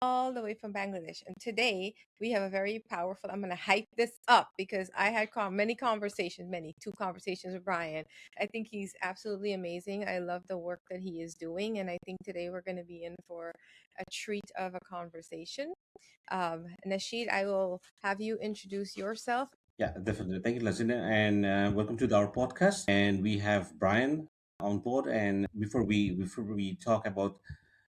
all the way from Bangladesh. And today we have a very powerful, I'm going to hype this up because I had two conversations with Bryan. I think he's absolutely amazing. I love the work that he is doing. And I think today we're going to be in for a treat of a conversation. Nashid, I will have you introduce yourself. Yeah, definitely. Thank you, Laziena, and welcome to our podcast. And we have Bryan on board. And before we talk about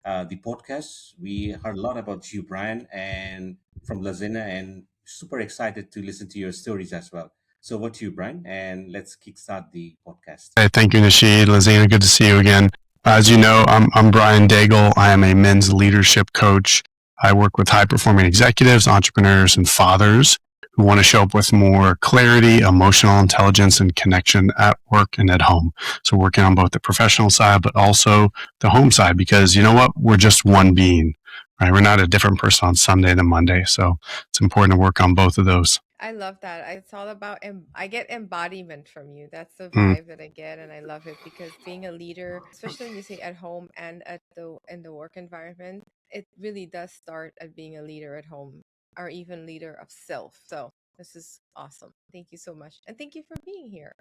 the podcast, we heard a lot about you, Bryan, and from Laziena, and super excited to listen to your stories as well. So, what to you, Bryan? And let's kickstart the podcast. Hey, thank you, Nashid. Laziena, good to see you again. As you know, I'm Bryan Daigle. I am a men's leadership coach. I work with high-performing executives, entrepreneurs, and fathers who want to show up with more clarity, emotional intelligence, and connection at work and at home. So working on both the professional side, but also the home side, because you know what? We're just one being, right? We're not a different person on Sunday than Monday. So it's important to work on both of those. I love that. It's all about, I get embodiment from you. That's the Mm. vibe that I get, and I love it because being a leader, especially when you say at home and in the work environment, it really does start at being a leader at home or even leader of self. So this is awesome. Thank you so much, and thank you for being here.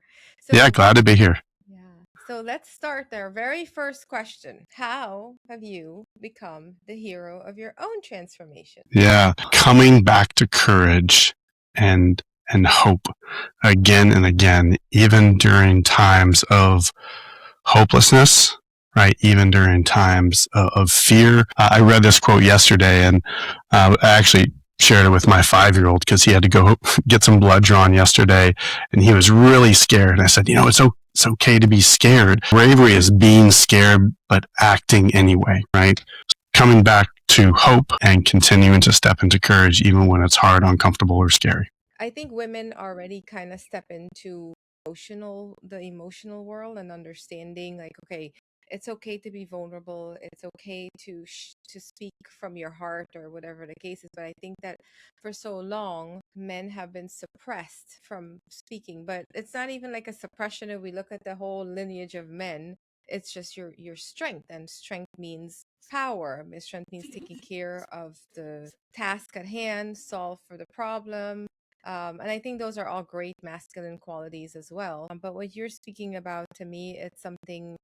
Yeah, glad to be here. Yeah. So let's start there. Very first question. How have you become the hero of your own transformation? Yeah, coming back to courage and hope again and again, even during times of hopelessness, right? Even during times of fear. I read this quote yesterday, and I actually shared it with my 5-year-old because he had to go get some blood drawn yesterday, and he was really scared. And I said, it's okay to be scared. Bravery is being scared, but acting anyway, right? Coming back to hope and continuing to step into courage, even when it's hard, uncomfortable, or scary. I think women already kind of step into the emotional world and understanding like, okay, it's okay to be vulnerable. It's okay to speak from your heart or whatever the case is. But I think that for so long, men have been suppressed from speaking. But it's not even like a suppression. If we look at the whole lineage of men, it's just your strength, and strength means power. Strength means taking care of the task at hand, solve for the problem. And I think those are all great masculine qualities as well. But what you're speaking about, to me, it's something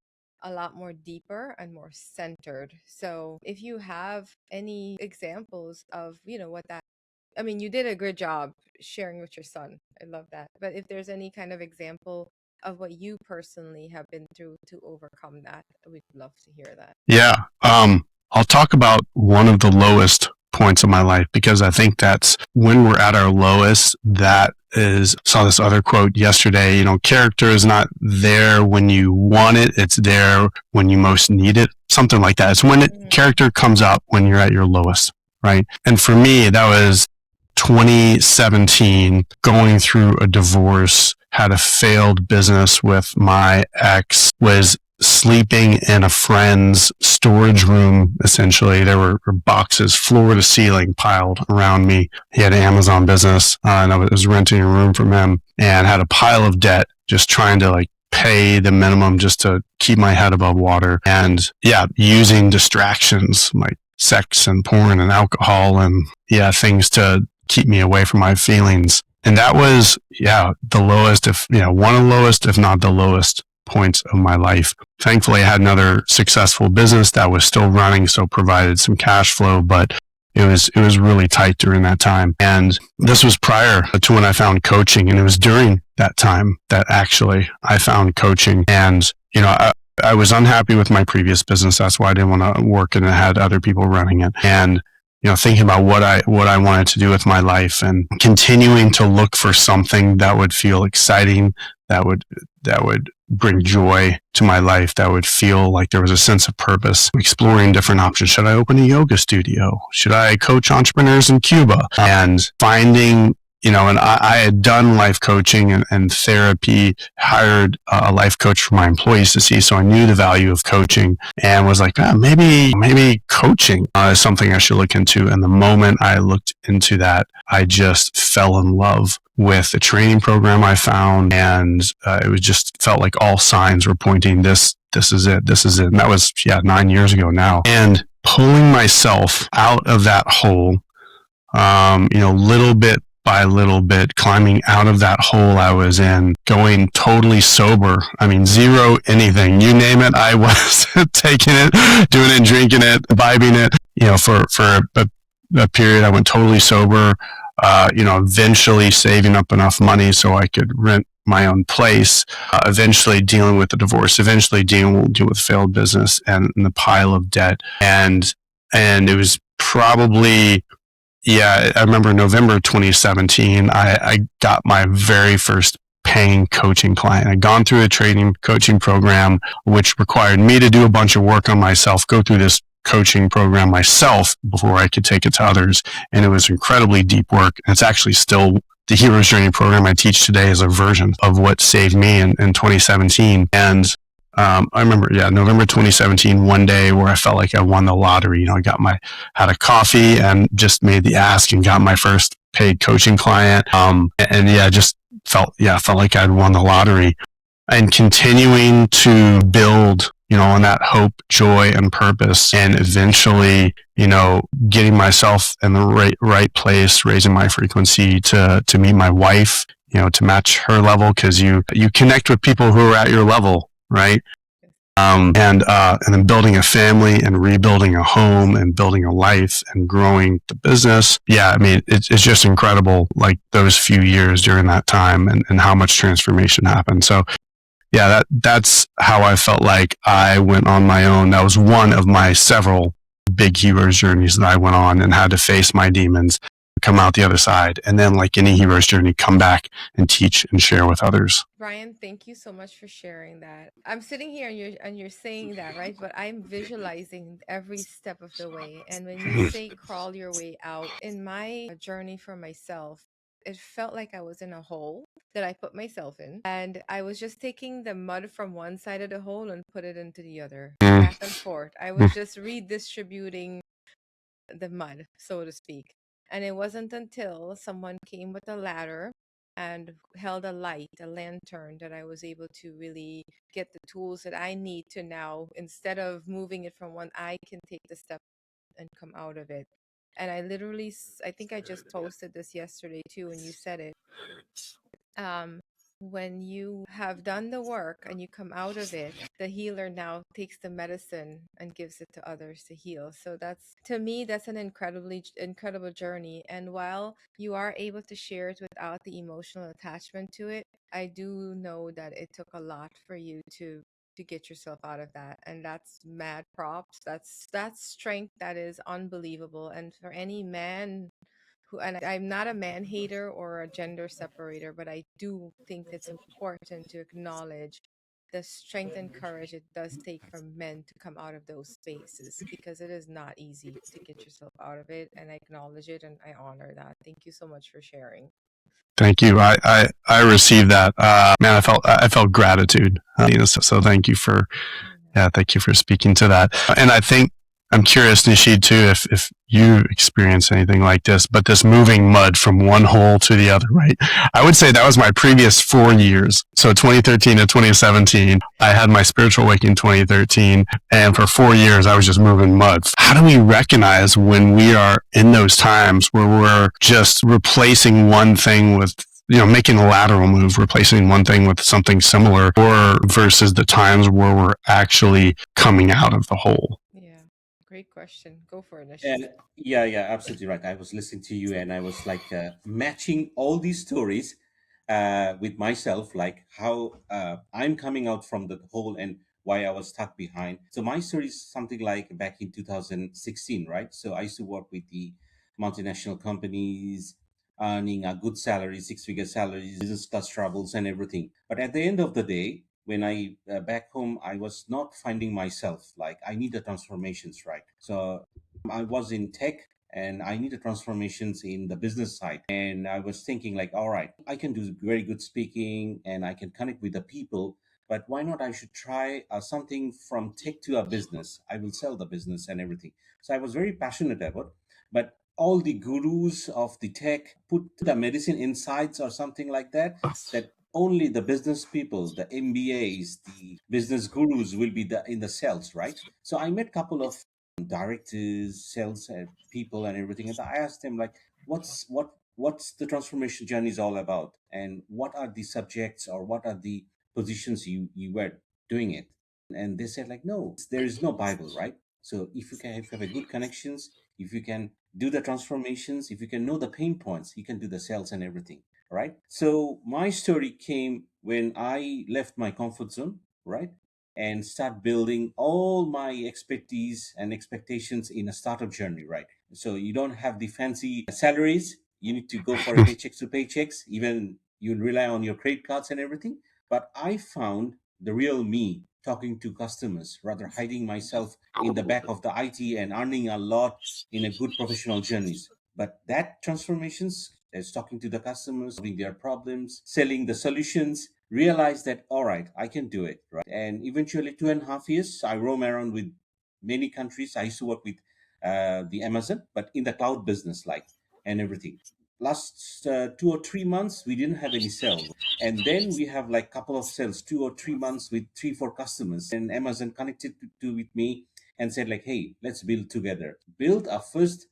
a lot more deeper and more centered. So if you have any examples of, what that, I mean, you did a good job sharing with your son. I love that. But if there's any kind of example of what you personally have been through to overcome that, we'd love to hear that. Yeah. I'll talk about one of the lowest points of my life, because I think that's when we're at our lowest. Saw this other quote yesterday, character is not there when you want it. It's there when you most need it. Something like that. It's when character comes out when you're at your lowest, right? And for me, that was 2017, going through a divorce, had a failed business with my ex, was sleeping in a friend's storage room. Essentially, there were boxes floor to ceiling piled around me. He had an Amazon business, and I was renting a room from him, and had a pile of debt, just trying to pay the minimum just to keep my head above water. And using distractions like sex and porn and alcohol and things to keep me away from my feelings. And that was the lowest, one of the lowest, if not the lowest points of my life. Thankfully, I had another successful business that was still running, so provided some cash flow, but it was really tight during that time. And this was prior to when I found coaching, and it was during that time that actually I found coaching. And I was unhappy with my previous business. That's why I didn't want to work, and I had other people running it. And thinking about what I wanted to do with my life, and continuing to look for something that would feel exciting, that would bring joy to my life, that would feel like there was a sense of purpose, exploring different options. Should I open a yoga studio? Should I coach entrepreneurs in Cuba? And finding, and I had done life coaching and therapy, hired a life coach for my employees to see. So I knew the value of coaching, and was like, maybe coaching is something I should look into. And the moment I looked into that, I just fell in love with the training program I found. And it was just felt like all signs were pointing, this is it. And that was, 9 years ago now. And pulling myself out of that hole, little bit by little bit, climbing out of that hole I was in, going totally sober. I mean, zero anything. You name it, I was taking it, doing it, drinking it, imbibing it. For a period, I went totally sober. Eventually saving up enough money so I could rent my own place. Eventually dealing with the divorce. Eventually dealing with failed business and the pile of debt. And it was probably, yeah, I remember November 2017, I got my very first paying coaching client. I'd gone through a training coaching program, which required me to do a bunch of work on myself, go through this coaching program myself before I could take it to others. And it was incredibly deep work. And it's actually still the Hero's Journey program I teach today is a version of what saved me in 2017. And I remember, November 2017, one day where I felt like I won the lottery. Had a coffee and just made the ask and got my first paid coaching client. Just felt like I'd won the lottery, and continuing to build, on that hope, joy, and purpose, and eventually, getting myself in the right place, raising my frequency to meet my wife, to match her level, because you connect with people who are at your level, right? And then building a family and rebuilding a home and building a life and growing the business. Yeah, I mean, it's just incredible, like those few years during that time and how much transformation happened. So yeah, that's how I felt like I went on my own. That was one of my several big hero's journeys that I went on, and had to face my demons, come out the other side, and then, like any hero's journey, come back and teach and share with others. Bryan, thank you so much for sharing that. I'm sitting here and you're saying that, right? But I'm visualizing every step of the way. And when you say crawl your way out, in my journey for myself, it felt like I was in a hole that I put myself in. And I was just taking the mud from one side of the hole and put it into the other, back and forth. I was just redistributing the mud, so to speak. And it wasn't until someone came with a ladder and held a light, a lantern, that I was able to really get the tools that I need to now, instead of moving it from one, I can take the step and come out of it. And I literally, I think I just posted this yesterday too, and you said it. When you have done the work and you come out of it, the healer now takes the medicine and gives it to others to heal. So that's, to me, that's an incredible journey. And while you are able to share it without the emotional attachment to it, I do know that it took a lot for you to get yourself out of that. And that's mad props. That's strength that is unbelievable. And for any man who, and I'm not a man hater or a gender separator, but I do think it's important to acknowledge the strength and courage it does take for men to come out of those spaces, because it is not easy to get yourself out of it. And I acknowledge it and I honor that. Thank you so much for sharing. Thank you. I received that. Man, I felt gratitude. So thank you for, thank you for speaking to that. And I think I'm curious, Nashid, too, if you experience anything like this, but this moving mud from one hole to the other, right? I would say that was my previous 4 years. So 2013 to 2017, I had my spiritual awakening in 2013. And for 4 years, I was just moving mud. How do we recognize when we are in those times where we're just replacing one thing with, making a lateral move, replacing one thing with something similar, or versus the times where we're actually coming out of the hole? Great question. Go for it, Nashid. And yeah, absolutely right. I was listening to you, and I was like matching all these stories with myself, like how I'm coming out from the hole and why I was stuck behind. So my story is something like back in 2016, right? So I used to work with the multinational companies, earning a good salary, six-figure salaries, business class travels, and everything. But at the end of the day, when I back home, I was not finding myself. Like I need the transformations, right? So I was in tech and I needed transformations in the business side. And I was thinking like, all right, I can do very good speaking and I can connect with the people, but why not I should try something from tech to a business. I will sell the business and everything. So I was very passionate about, but all the gurus of the tech put the medicine insights or something like that, that only the business people, the MBAs, the business gurus will be in the sales, right? So I met a couple of directors, sales people, and everything. And I asked them like, what's the transformation journey is all about, and what are the subjects or what are the positions you were doing it. And they said like, no, there is no Bible, right? So if you can have a good connections, if you can do the transformations, if you can know the pain points, you can do the sales and everything, right? So my story came when I left my comfort zone, right, and start building all my expertise and expectations in a startup journey, right? So you don't have the fancy salaries. You need to go for a paychecks to paychecks. Even you rely on your credit cards and everything. But I found the real me talking to customers, rather hiding myself in the back of the IT and earning a lot in a good professional journeys. But that transformations is talking to the customers, solving their problems, selling the solutions, realize that all right, I can do it, right? And eventually 2.5 years I roam around with many countries. I used to work with the Amazon, but in the cloud business, like, and everything. Last 2 or 3 months we didn't have any sales, and then we have like couple of sales 2 or 3 months with 3 4 customers, and Amazon connected with me and said like, hey, let's build together. Build our first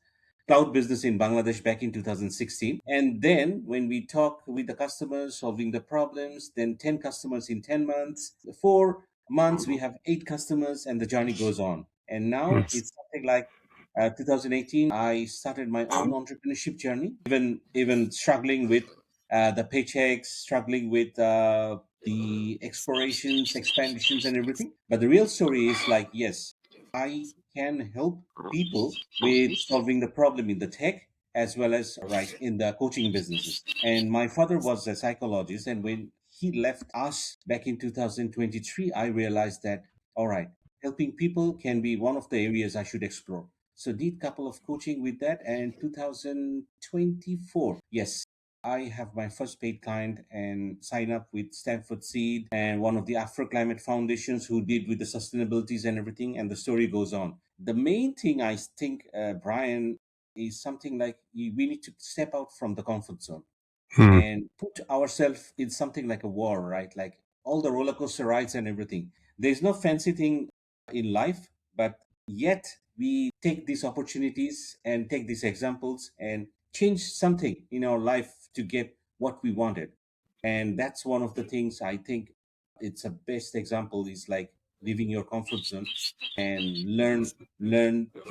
cloud business in Bangladesh back in 2016. And then when we talk with the customers, solving the problems, then 10 customers in 10 months, 4 months, we have 8 customers, and the journey goes on. And now it's something like 2018, I started my own entrepreneurship journey, even struggling with the paychecks, struggling with the explorations, expansions, and everything. But the real story is like, yes, I can help people with solving the problem in the tech as well as right in the coaching businesses. And my father was a psychologist, and when he left us back in 2023, I realized that all right, helping people can be one of the areas I should explore. So did couple of coaching with that, and 2024, yes, I have my first paid client and sign up with Stanford Seed and one of the Afroclimate foundations who did with the sustainabilities and everything, and the story goes on. The main thing I think, Brian, is something like we need to step out from the comfort zone Hmm. and put ourselves in something like a war, right? Like all the roller coaster rides and everything. There's no fancy thing in life, but yet we take these opportunities and take these examples and change something in our life to get what we wanted. And that's one of the things I think it's a best example is like leaving your comfort zone and learn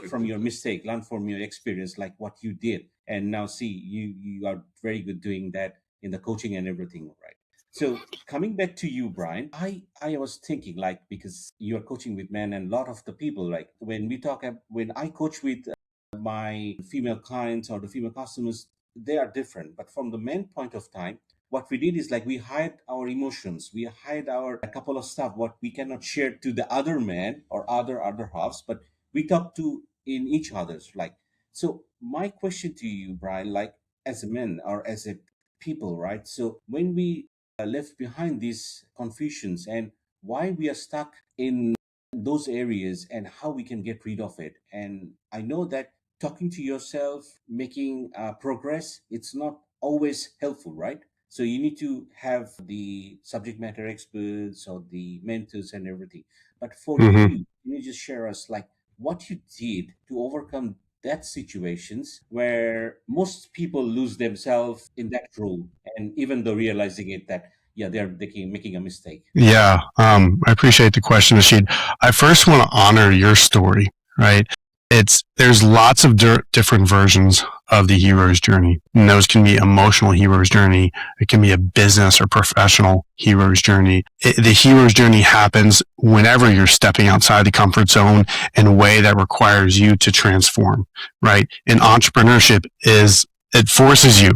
from your mistake, learn from your experience, like what you did, and now see you are very good doing that in the coaching and everything, right? So coming back to you, Brian, I was thinking like, because you're coaching with men and a lot of the people, like when we talk when I coach with my female clients or the female customers, they are different. But from the men point of time, what we did is like we hide our emotions, we hide our a couple of stuff what we cannot share to the other man or other halves, but we talk to in each other's, like. So my question to you, Brian, like as a man or as a people, right? So when we left behind these confusions and why we are stuck in those areas and how we can get rid of it. And I know that talking to yourself, making progress, it's not always helpful, right? So you need to have the subject matter experts or the mentors and everything. But for Hmm. you, can you just share us like what you did to overcome that situations where most people lose themselves in that role, and even though realizing it that yeah, they're making a mistake. Yeah, I appreciate the question, Nashid. I first want to honor your story, right? There's lots of different versions of the hero's journey. And those can be emotional hero's journey. It can be a business or professional hero's journey. The hero's journey happens whenever you're stepping outside the comfort zone in a way that requires you to transform, right? And entrepreneurship it forces you,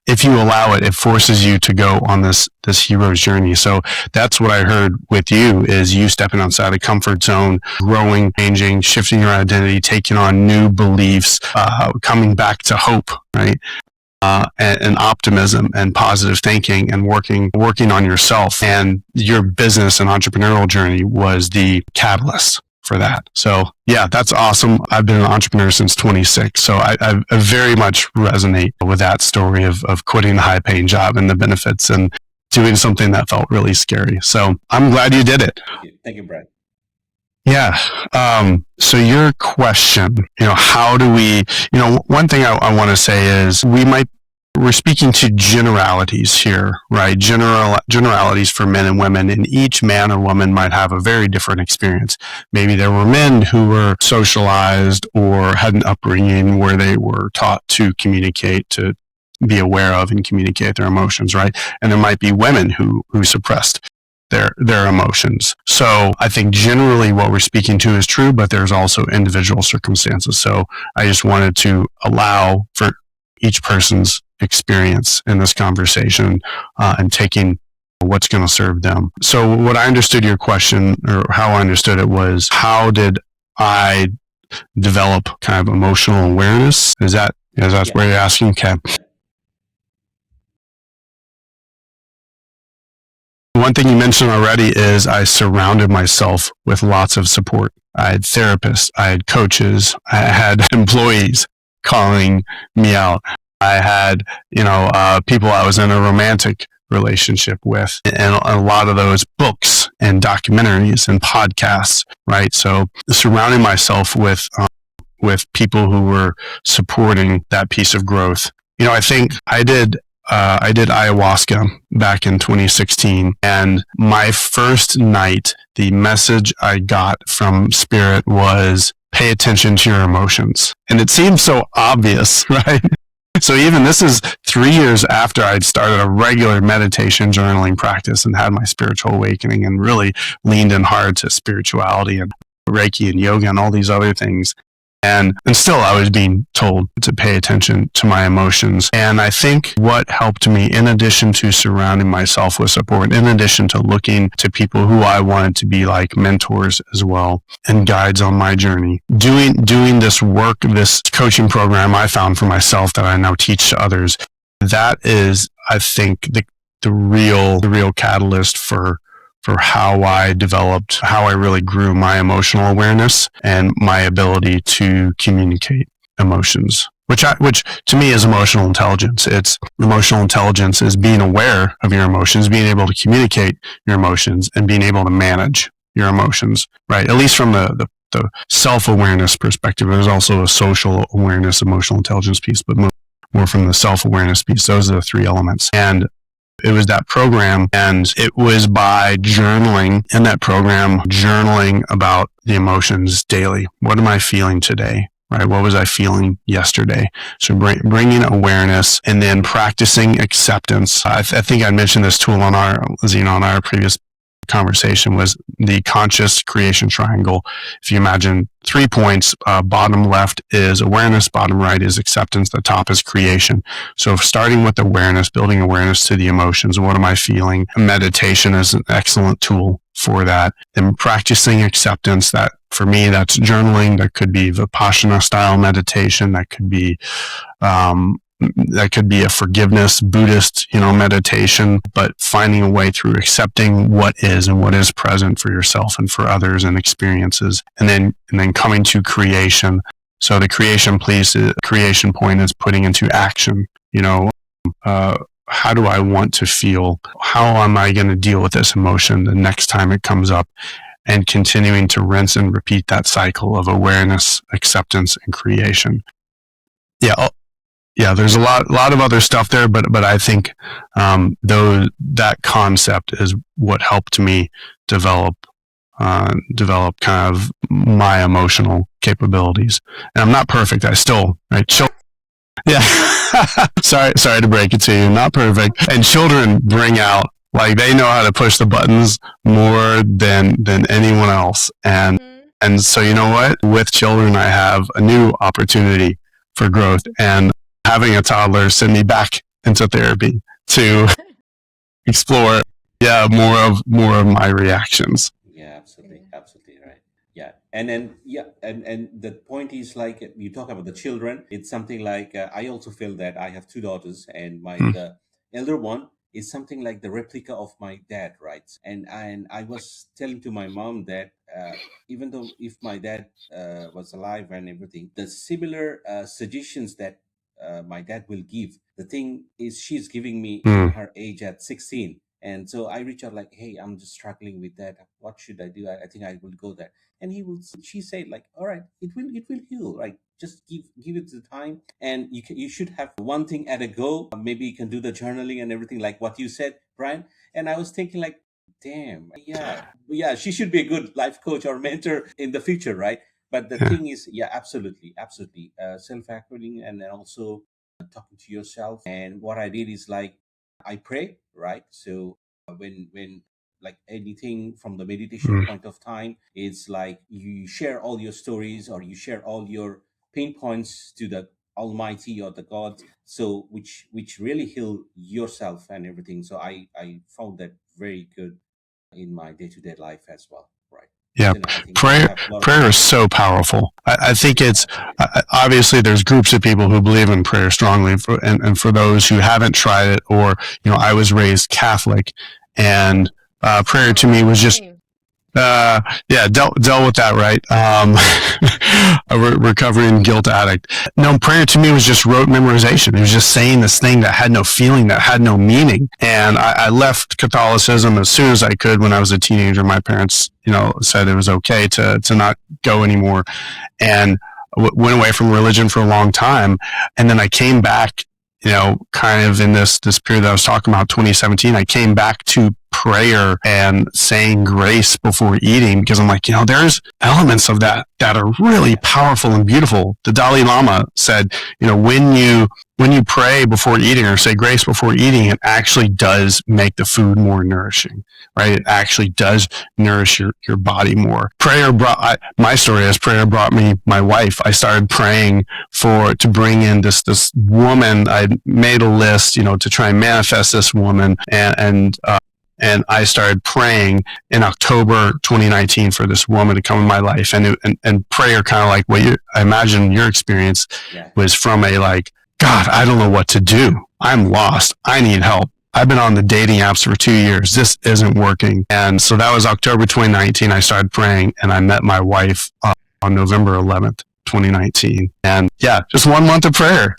if you allow it, it forces you to go on this hero's journey. So that's what I heard with you is you stepping outside the comfort zone, growing, changing, shifting your identity, taking on new beliefs, coming back to hope, right? And optimism and positive thinking and working on yourself. And your business and entrepreneurial journey was the catalyst for that. So yeah, that's awesome. I've been an entrepreneur since 26. So I very much resonate with that story of quitting the high paying job and the benefits and doing something that felt really scary. So I'm glad you did it. Thank you, Brad. Yeah. Yeah. So your question, how do we, one thing I want to say is we're speaking to generalities here, right? Generalities for men and women, and each man or woman might have a very different experience. Maybe there were men who were socialized or had an upbringing where they were taught to communicate, to be aware of and communicate their emotions, right? And there might be women who suppressed their emotions. So I think generally what we're speaking to is true, but there's also individual circumstances. So I just wanted to allow for each person's experience in this conversation and taking what's going to serve them. So what I understood your question, or how I understood it, was how did I develop kind of emotional awareness? Is that where you're asking? Okay. One thing you mentioned already is I surrounded myself with lots of support. I had therapists, I had coaches, I had employees calling me out. I had, people I was in a romantic relationship with, and a lot of those books and documentaries and podcasts, right? So surrounding myself with people who were supporting that piece of growth. I think I did ayahuasca back in 2016, and my first night, the message I got from Spirit was, pay attention to your emotions. And it seems so obvious, right? So even this is 3 years after I'd started a regular meditation journaling practice and had my spiritual awakening and really leaned in hard to spirituality and Reiki and yoga and all these other things. And still I was being told to pay attention to my emotions. And I think what helped me, in addition to surrounding myself with support, in addition to looking to people who I wanted to be like mentors as well and guides on my journey, doing this work, this coaching program I found for myself that I now teach to others, that is, I think, the real catalyst for how I developed, how I really grew my emotional awareness and my ability to communicate emotions, which to me is emotional intelligence. It's emotional intelligence is being aware of your emotions, being able to communicate your emotions, and being able to manage your emotions, right? At least from the self-awareness perspective. There's also a social awareness, emotional intelligence piece, but more from the self-awareness piece. Those are the three elements. And it was that program, and it was by journaling in that program, journaling about the emotions daily. What am I feeling today? Right? What was I feeling yesterday? So bringing awareness and then practicing acceptance. I think I mentioned this tool on our previous conversation, was the conscious creation triangle. If you imagine 3 points, bottom left is awareness, bottom right is acceptance, the top is creation. So starting with awareness, building awareness to the emotions. What am I feeling? Meditation is an excellent tool for that. And practicing acceptance, that for me, that's journaling. That could be Vipassana style meditation. That could be a forgiveness Buddhist, meditation, but finding a way through accepting what is and what is present for yourself and for others and experiences. And then coming to creation. So the creation point is putting into action, how do I want to feel? How am I going to deal with this emotion the next time it comes up? And continuing to rinse and repeat that cycle of awareness, acceptance, and creation. Yeah, there's a lot of other stuff there, but I think that concept is what helped me develop kind of my emotional capabilities. And I'm not perfect. I still, right? Yeah. sorry to break it to you. Not perfect. And children bring out, like, they know how to push the buttons more than anyone else. And so, you know what? With children, I have a new opportunity for growth, and having a toddler send me back into therapy to explore, more of my reactions. Yeah, absolutely right. Yeah, and then and the point is, like, you talk about the children. It's something like, I also feel that I have two daughters, and the elder one is something like the replica of my dad, right? And I was telling to my mom that, even though if my dad was alive and everything, the similar suggestions that my dad will give. The thing is, she's giving me in her age at 16. And so I reach out like, hey, I'm just struggling with that. What should I do? I think I will go there. And she said like, all right, it will heal, right? Just give it the time, and you should have one thing at a go. Maybe you can do the journaling and everything like what you said, Brian. And I was thinking like, damn, yeah, she should be a good life coach or mentor in the future, right? But the Yeah. thing is, yeah, absolutely, self-acting, and then also talking to yourself. And what I did is like I pray, right? So when like anything from the meditation Mm. point of time, it's like you share all your stories or you share all your pain points to the Almighty or the God, so which really heal yourself and everything. So I found that very good in my day to day life as well, right? Yeah, Listen, I think you prayer have a lot of prayer is insights. so powerful. I think Yeah, it's obviously there's groups of people who believe in prayer strongly, and for those who haven't tried it, or I was raised Catholic, and prayer to me Oh, was just same. yeah, dealt with that, right. A recovering guilt addict. No, prayer to me was just rote memorization. It was just saying this thing that had no feeling, that had no meaning. And I left Catholicism as soon as I could when I was a teenager. My parents, said it was okay to not go anymore, and went away from religion for a long time. And then I came back, kind of in this period that I was talking about, 2017. I came back to prayer and saying grace before eating, because I'm like, there's elements of that are really yeah, powerful and beautiful. The Dalai Lama said, when you pray before eating or say grace before eating, it actually does make the food more nourishing, right? It actually does nourish your body more. My story is prayer brought me my wife. I started praying to bring in this woman. I made a list, to try and manifest this woman, and I started praying in October 2019 for this woman to come in my life, and prayer, kind of like I imagine your experience yeah, was from a like, God, I don't know what to do. I'm lost. I need help. I've been on the dating apps for 2 years. This isn't working. And so that was October 2019. I started praying, and I met my wife on November 11th, 2019. And yeah, just 1 month of prayer.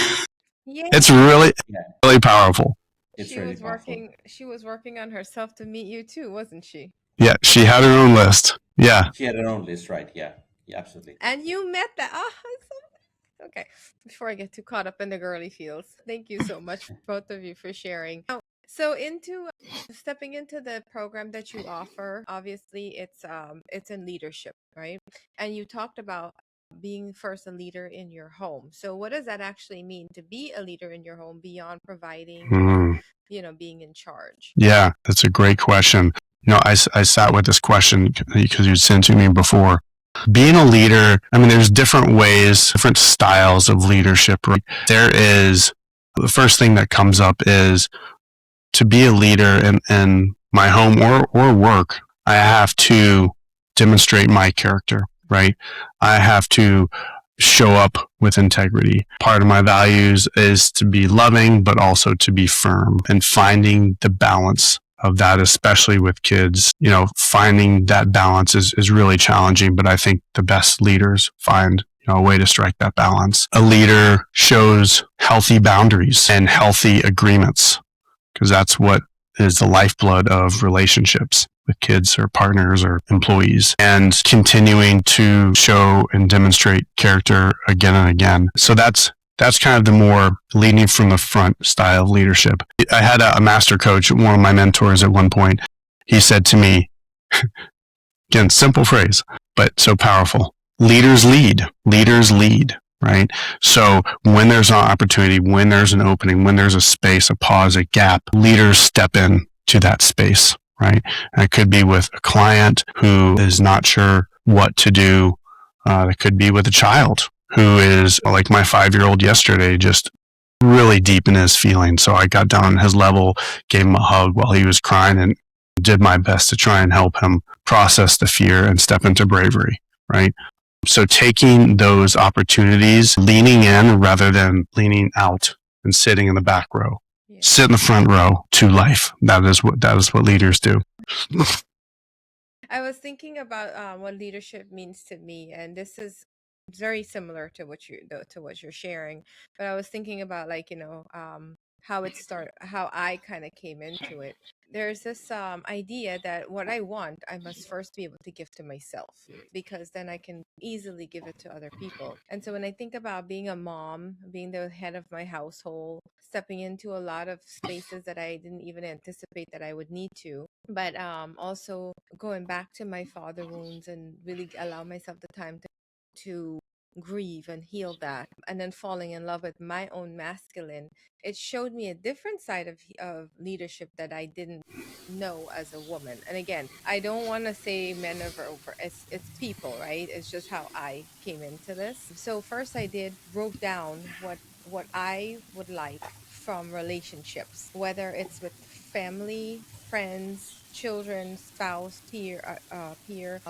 It's Yay. really, yeah. really powerful. It's She really was powerful. working she was working on herself to meet you too, wasn't she? Yeah, she had her own list. Yeah. She had her own list, right? Yeah, yeah, absolutely. And you met that. Okay. Before I get too caught up in the girly feels. Thank you so much, both of you, for sharing. So into stepping into the program that you offer, obviously it's in leadership, right? And you talked about being first a leader in your home. So what does that actually mean to be a leader in your home beyond providing or, Mm. being in charge? Yeah, that's a great question. I sat with this question because you'd sent to me before. Being a leader, I mean, there's different ways, different styles of leadership. Right? There is, the first thing that comes up is to be a leader in my home or work. I have to demonstrate my character, right? I have to show up with integrity. Part of my values is to be loving, but also to be firm, and finding the balance of that, especially with kids. Finding that balance is really challenging, but I think the best leaders find a way to strike that balance. A leader shows healthy boundaries and healthy agreements, because that's what is the lifeblood of relationships with kids or partners or employees, and continuing to show and demonstrate character again and again. So that's kind of the more leading from the front style of leadership. I had a master coach, one of my mentors at one point. He said to me, again, simple phrase, but so powerful. Leaders lead, right? So when there's an opportunity, when there's an opening, when there's a space, a pause, a gap, leaders step in to that space, right? And it could be with a client who is not sure what to do. It could be with a child who is like my 5-year-old yesterday, just really deep in his feelings. So I got down on his level, gave him a hug while he was crying, and did my best to try and help him process the fear and step into bravery, right? So taking those opportunities, leaning in rather than leaning out and sitting in the back row. Yeah. Sit in the front row to life. That is what leaders do. I was thinking about what leadership means to me, and this is very similar to what you're sharing. But I was thinking about, like, how how I kind of came into it. there's this idea that what I want, I must first be able to give to myself, because then I can easily give it to other people. And so when I think about being a mom, being the head of my household, stepping into a lot of spaces that I didn't even anticipate that I would need to, but also going back to my father wounds and really allow myself the time to grieve and heal that, and then falling in love with my own masculine, it showed me a different side of leadership that I didn't know as a woman. And again, I don't want to say men over, it's people, right? It's just how I came into this. So first I wrote down what I would like from relationships, whether it's with family, friends, children, spouse, peer,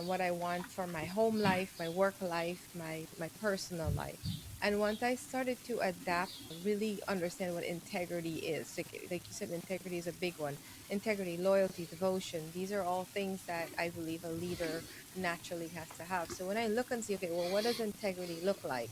what I want for my home life, my work life, my personal life. And once I started to adapt, really understand what integrity is, like you said, integrity is a big one. Integrity, loyalty, devotion, these are all things that I believe a leader naturally has to have. So when I look and see, okay, well, what does integrity look like?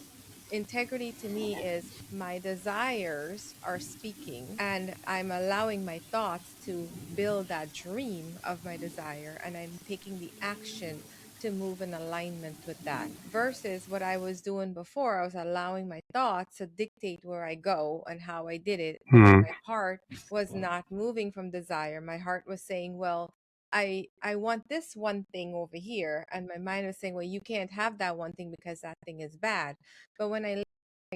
Integrity to me is my desires are speaking, and I'm allowing my thoughts to build that dream of my desire, and I'm taking the action to move in alignment with that, versus what I was doing before. I was allowing my thoughts to dictate where I go and how I did it, but Hmm. my heart was not moving from desire. My heart was saying, well, I want this one thing over here, and my mind was saying, well, you can't have that one thing because that thing is bad. But when I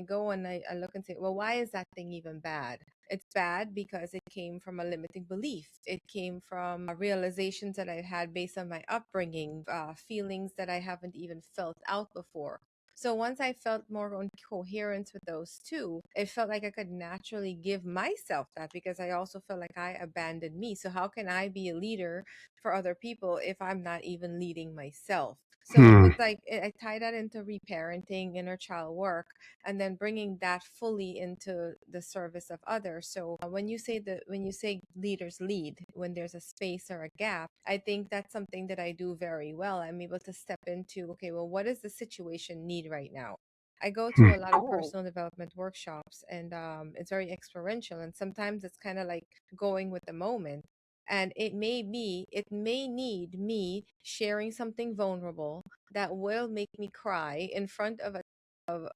go and I look and say, well, why is that thing even bad? It's bad because it came from a limiting belief. It came from realizations that I had based on my upbringing, feelings that I haven't even felt out before. So once I felt more in coherence with those two, it felt like I could naturally give myself that, because I also felt like I abandoned me. So how can I be a leader for other people if I'm not even leading myself? So Hmm. it's like I tie that into reparenting, inner child work, and then bringing that fully into the service of others. So when you say leaders lead, when there's a space or a gap, I think that's something that I do very well. I'm able to step into, okay, well, what does the situation need right now? I go to Hmm. a lot of personal development workshops, and it's very experiential, and sometimes it's kind of like going with the moment. And it may need me sharing something vulnerable that will make me cry in front of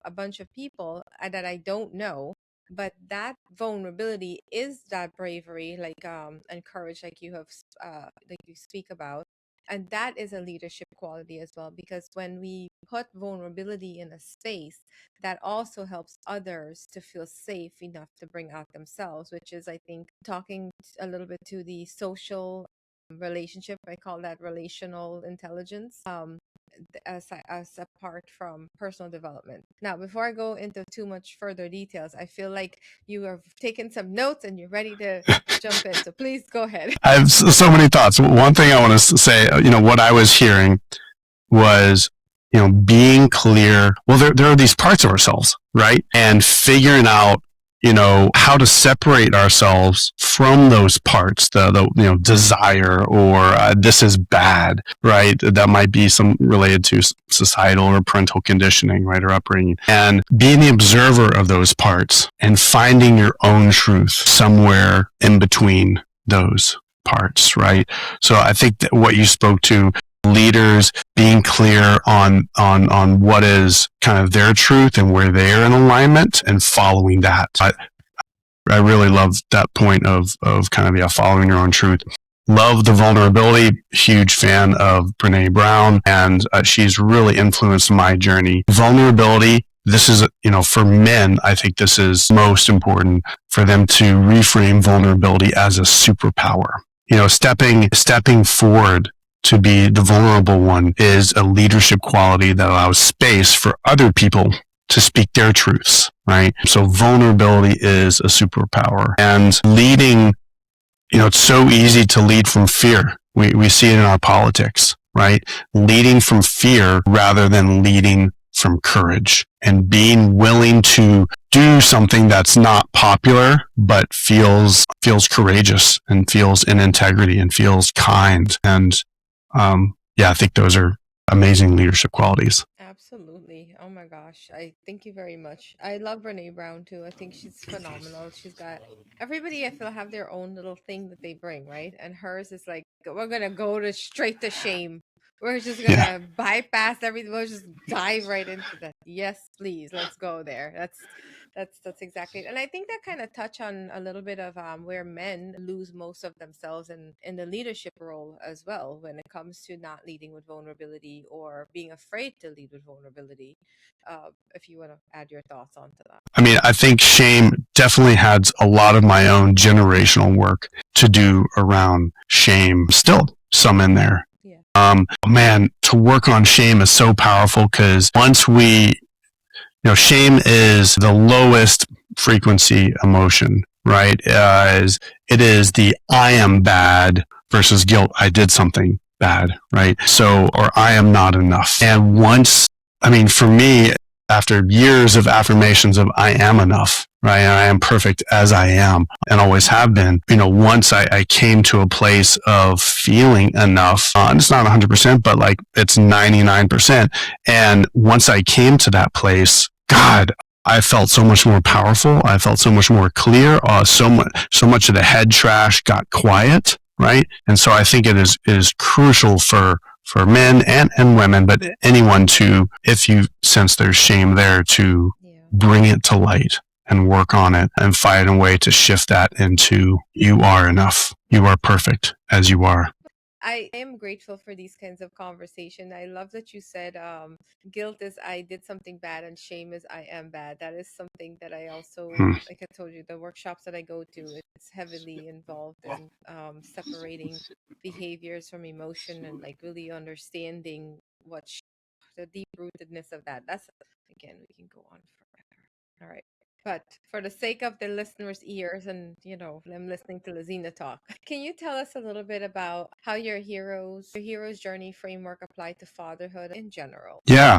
a bunch of people that I don't know. But that vulnerability is that bravery, like and courage, like like you speak about, and that is a leadership quality as well. Because when we put vulnerability in a space, that also helps others to feel safe enough to bring out themselves, which is, I think, talking a little bit to the social relationship. I call that relational intelligence. As apart from personal development. Now, before I go into too much further details, I feel like you have taken some notes and you're ready to jump in. So please go ahead. I have so many thoughts. One thing I want to say, what I was hearing was, being clear. Well, there are these parts of ourselves, right? And figuring out, how to separate ourselves from those parts, the desire, or this is bad, right? That might be some related to societal or parental conditioning, right? Or upbringing, and being the observer of those parts and finding your own truth somewhere in between those parts, right? So I think that what you spoke to, leaders being clear on what is kind of their truth and where they're in alignment and following that. I really love that point of kind of, following your own truth. Love the vulnerability. Huge fan of Brene Brown, and she's really influenced my journey. Vulnerability. This is, for men, I think this is most important for them to reframe vulnerability as a superpower. Stepping forward to be the vulnerable one is a leadership quality that allows space for other people to speak their truths, right? So vulnerability is a superpower. And leading, it's so easy to lead from fear. We see it in our politics, right? Leading from fear rather than leading from courage, and being willing to do something that's not popular, but feels courageous and feels in integrity and feels kind. And I think those are amazing leadership qualities. Absolutely. Absolutely. Oh my gosh. I thank you very much. I love Brene Brown too. I think she's phenomenal. She's got everybody I feel have their own little thing that they bring, right? And hers is like we're gonna go to straight to shame. We're just Yeah. gonna bypass everything. We'll just dive right into that. Yes, please. Let's go there. That's exactly it. And I think that kind of touch on a little bit of where men lose most of themselves in the leadership role as well when it comes to not leading with vulnerability or being afraid to lead with vulnerability. If you want to add your thoughts onto that. I mean, I think shame definitely has a lot of my own generational work to do around shame. Still some in there. Yeah. Man, to work on shame is so powerful because once shame is the lowest frequency emotion, right? It is the I am bad versus guilt. I did something bad, right? So, or I am not enough. And for me, after years of affirmations of I am enough, right? And I am perfect as I am and always have been. Once I came to a place of feeling enough, and it's not 100%, but like it's 99%. And once I came to that place, God, I felt so much more powerful. I felt so much more clear. So much of the head trash got quiet, right? And so I think it is crucial for men and women, but anyone to, if you sense there's shame there, to bring it to light and work on it and find a way to shift that into you are enough. You are perfect as you are. I am grateful for these kinds of conversation. I love that you said guilt is I did something bad and shame is I am bad. That is something that I also, like I told you, the workshops that I go to, it's heavily involved in separating behaviors from emotion and like really understanding the deep rootedness of that. That's, again, we can go on forever. All right. But for the sake of the listeners' ears and, them listening to Laziena talk, can you tell us a little bit about how your hero's journey framework applied to fatherhood in general? Yeah.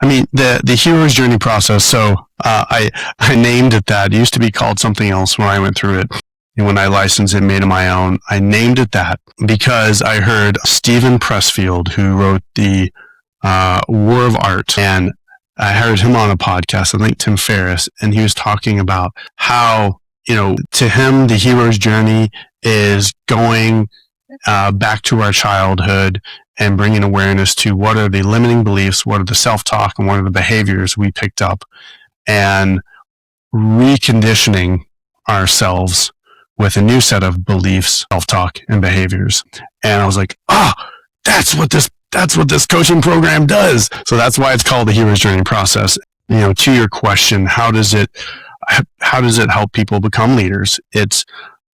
I mean, the hero's journey process. So, I named it that. It used to be called something else when I went through it. And when I licensed it, made it my own, I named it that because I heard Stephen Pressfield, who wrote the War of Art, and I heard him on a podcast, I think Tim Ferriss, and he was talking about how, to him, the hero's journey is going back to our childhood and bringing awareness to what are the limiting beliefs, what are the self-talk, and what are the behaviors we picked up, and reconditioning ourselves with a new set of beliefs, self-talk, and behaviors. And I was like, that's what this coaching program does. So that's why it's called the hero's journey process. To your question, how does it help people become leaders? It's,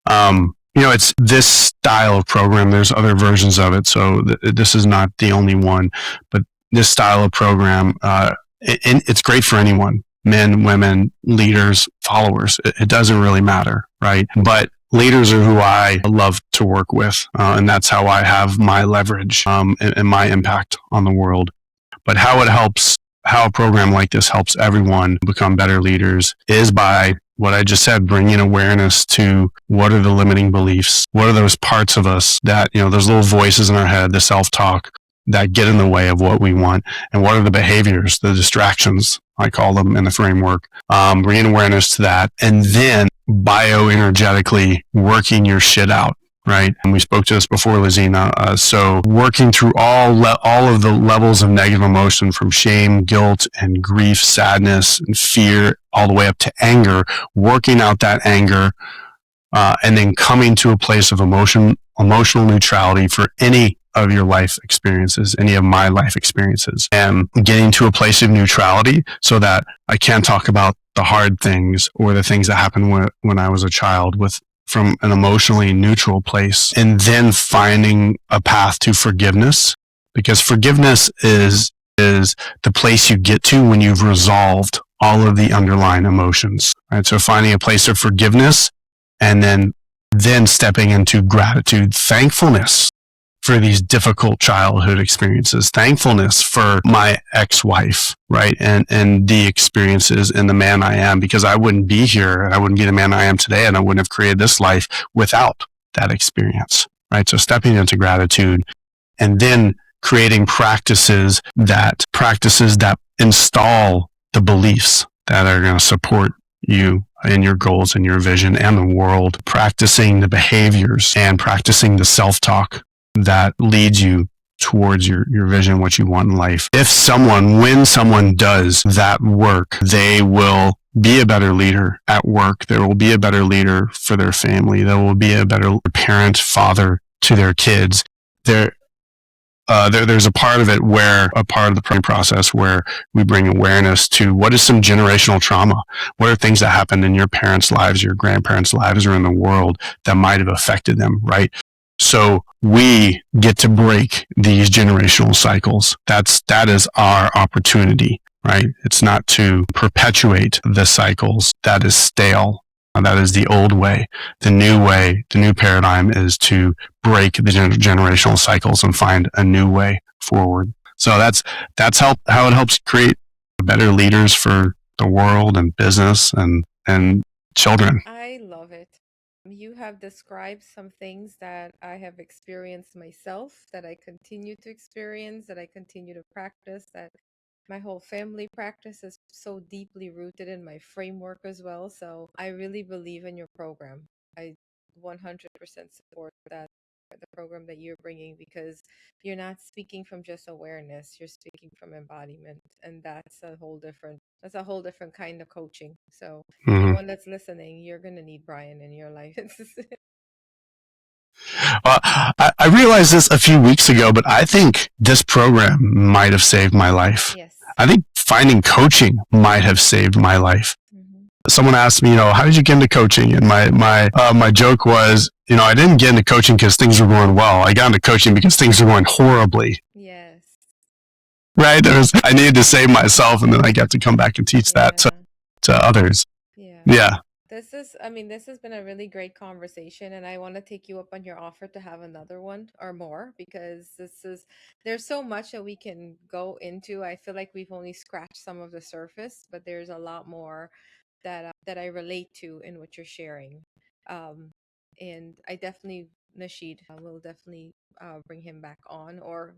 it's this style of program. There's other versions of it. So this is not the only one, but this style of program, it's great for anyone, men, women, leaders, followers. It doesn't really matter, right? But leaders are who I love to work with, and that's how I have my leverage and my impact on the world. But how a program like this helps everyone become better leaders is by what I just said, bringing awareness to what are the limiting beliefs, what are those parts of us that, those little voices in our head, the self-talk that get in the way of what we want, and what are the behaviors, the distractions, I call them in the framework, bringing awareness to that, and then bioenergetically working your shit out, right? And we spoke to this before, Laziena. So working through all of the levels of negative emotion, from shame, guilt, and grief, sadness, and fear, all the way up to anger, working out that anger, and then coming to a place of emotional neutrality for any of your life experiences, any of my life experiences, and getting to a place of neutrality so that I can talk about the hard things or the things that happened when I was a child from an emotionally neutral place, and then finding a path to forgiveness, because forgiveness is the place you get to when you've resolved all of the underlying emotions, right? So finding a place of forgiveness and then stepping into gratitude, thankfulness for these difficult childhood experiences, thankfulness for my ex-wife, right? And the experiences and the man I am, because I wouldn't be here and I wouldn't be the man I am today, and I wouldn't have created this life without that experience, right? So stepping into gratitude and then creating practices that install the beliefs that are going to support you and your goals and your vision and the world, practicing the behaviors and practicing the self-talk that leads you towards your vision, what you want in life. When someone does that work, they will be a better leader at work. They will be a better leader for their family. They will be a better parent, father to their kids. There's a part of the planning process where we bring awareness to what is some generational trauma. What are things that happened in your parents' lives, your grandparents' lives, or in the world that might have affected them, right? So we get to break these generational cycles. That is our opportunity, right? It's not to perpetuate the cycles. That is stale. That is the old way. The new paradigm is to break the generational cycles and find a new way forward. So that's how it helps create better leaders for the world and business and children. I love it. You have described some things that I have experienced myself, that I continue to experience, that I continue to practice, that my whole family practice is so deeply rooted in my framework as well. So I really believe in your program. I 100% support the program that you're bringing, because you're not speaking from just awareness, you're speaking from embodiment, and that's a whole different kind of coaching. So anyone that's listening, you're going to need Bryan in your life. I realized this a few weeks ago, but I think this program might have saved my life. Yes. I think finding coaching might have saved my life. Someone asked me, how did you get into coaching? And my joke was, I didn't get into coaching because things were going well. I got into coaching because things were going horribly. Yes. Right? I needed to save myself, and then I got to come back and teach that to others. Yeah. This has been a really great conversation, and I want to take you up on your offer to have another one or more, because there's so much that we can go into. I feel like we've only scratched some of the surface, but there's a lot more that I relate to in what you're sharing. And I definitely, Nashid, will definitely bring him back on, or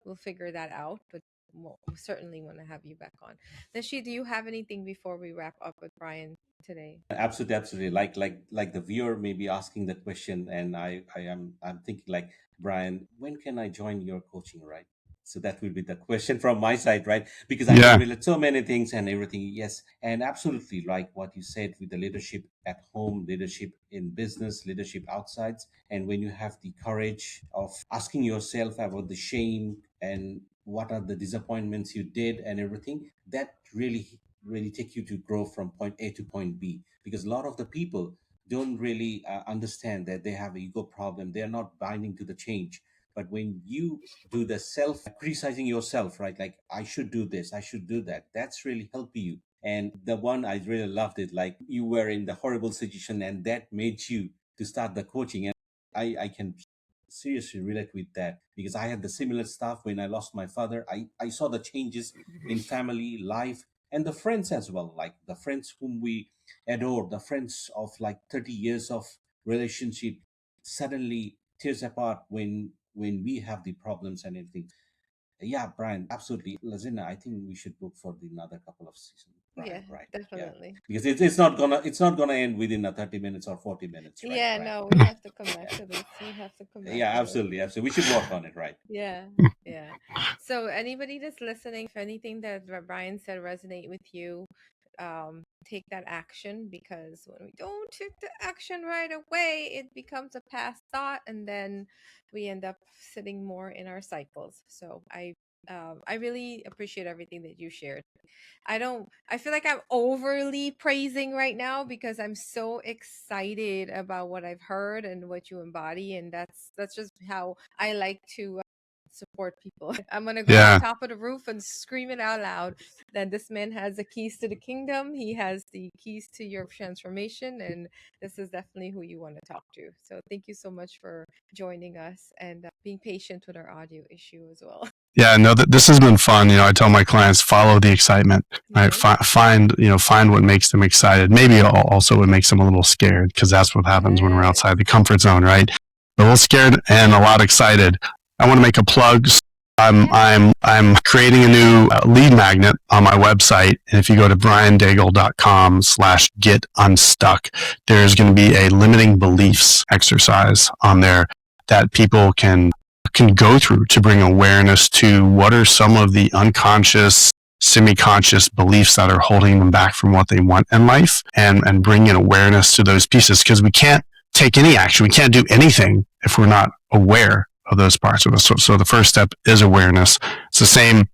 we'll figure that out, but we'll certainly want to have you back on. Nashid, do you have anything before we wrap up with Bryan today? Absolutely. Like the viewer may be asking the question, and I'm thinking like, Bryan, when can I join your coaching, right? So that will be the question from my side, right? Because I can relate so many things and everything. Yes, and absolutely, like what you said, with the leadership at home, leadership in business, leadership outside, and when you have the courage of asking yourself about the shame and what are the disappointments you did and everything, that really take you to grow from point A to point B. Because a lot of the people don't really understand that they have an ego problem. They are not binding to the change. But when you do the self criticizing yourself, right? Like, I should do this, I should do that. That's really helping you. And the one I really loved it, like you were in the horrible situation and that made you to start the coaching. And I can seriously relate with that, because I had the similar stuff when I lost my father. I saw the changes in family life and the friends as well, like the friends whom we adore, the friends of like 30 years of relationship suddenly tears apart when we have the problems and everything. Yeah, Bryan, absolutely. Laziena, I think we should book for the another couple of seasons. Bryan, right? Definitely. Yeah. Because it's not gonna end within a 30 minutes or 40 minutes, right? Yeah, Right. no, we have to come back to this. We have to come back. Yeah, to absolutely. We should work on it, right? Yeah. So anybody that's listening, if anything that Bryan said resonate with you, take that action, because when we don't take the action right away, it becomes a past thought, and then we end up sitting more in our cycles. So I really appreciate everything that you shared. I feel like I'm overly praising right now, because I'm so excited about what I've heard and what you embody, and that's just how I like to support people. I'm gonna go on top of the roof and scream it out loud that this man has the keys to the kingdom. He has the keys to your transformation, and this is definitely who you want to talk to. So thank you so much for joining us and being patient with our audio issue as well. Yeah, no, this has been fun. I tell my clients, follow the excitement, right? Find what makes them excited. Maybe also what makes them a little scared, because that's what happens when we're outside the comfort zone, right? A little scared and a lot excited. I want to make a plug. I'm creating a new lead magnet on my website. And if you go to bryanDaigle.com/get unstuck, there's going to be a limiting beliefs exercise on there that people can go through to bring awareness to what are some of the unconscious, semi-conscious beliefs that are holding them back from what they want in life, and bring in awareness to those pieces, because we can't take any action. We can't do anything if we're not aware of those parts of us. So the first step is awareness. It's the same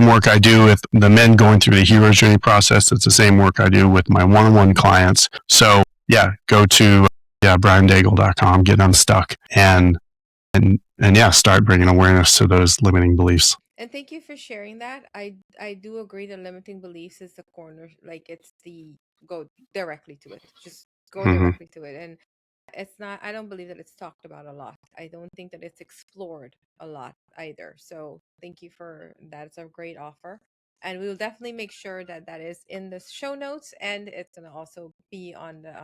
work I do with the men going through the hero's journey process. It's the same work I do with my one-on-one clients. So yeah, go to BryanDaigle.com, get unstuck, and start bringing awareness to those limiting beliefs. And thank you for sharing that. I do agree that limiting beliefs is the corner, like it's the go directly to it. Just go directly to it. And it's not, I don't believe that it's talked about a lot. I don't think that it's explored a lot either. So thank you for that. It's a great offer. And we will definitely make sure that that is in the show notes, and it's going to also be on the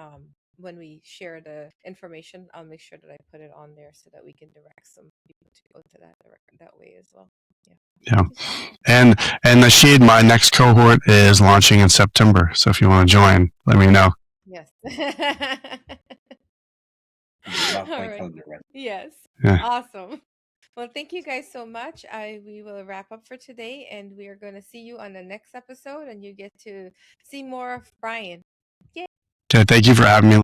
when we share the information. I'll make sure that I put it on there so that we can direct some people to go to that way as well. Yeah. And Nashid, my next cohort is launching in September. So if you want to join, let me know. Yes. All right. Yes. Yeah. Awesome. Well, thank you guys so much. We will wrap up for today, and we are going to see you on the next episode, and you get to see more of Bryan. Yay. Thank you for having me.